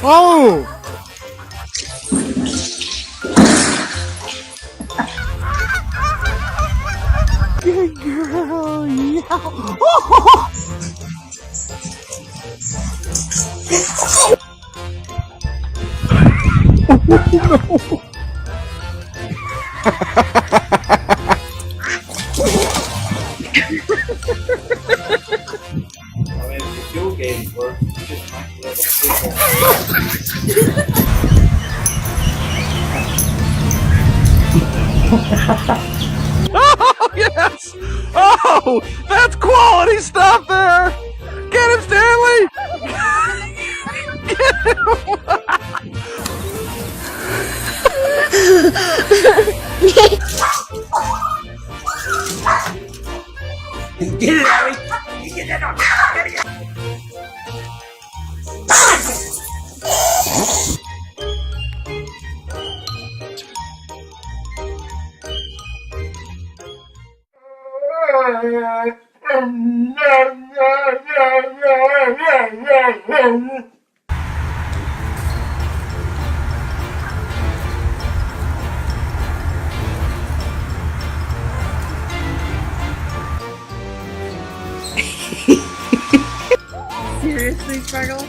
Oh! Good girl, yeah. Oh! No. I mean, if the fuel gauge works, you just might be able to Oh, yes! Oh, that's quality stuff there! Get him, Stanley! Get him! get it, Abby! Get it on! Get it! Seriously, Sparkle?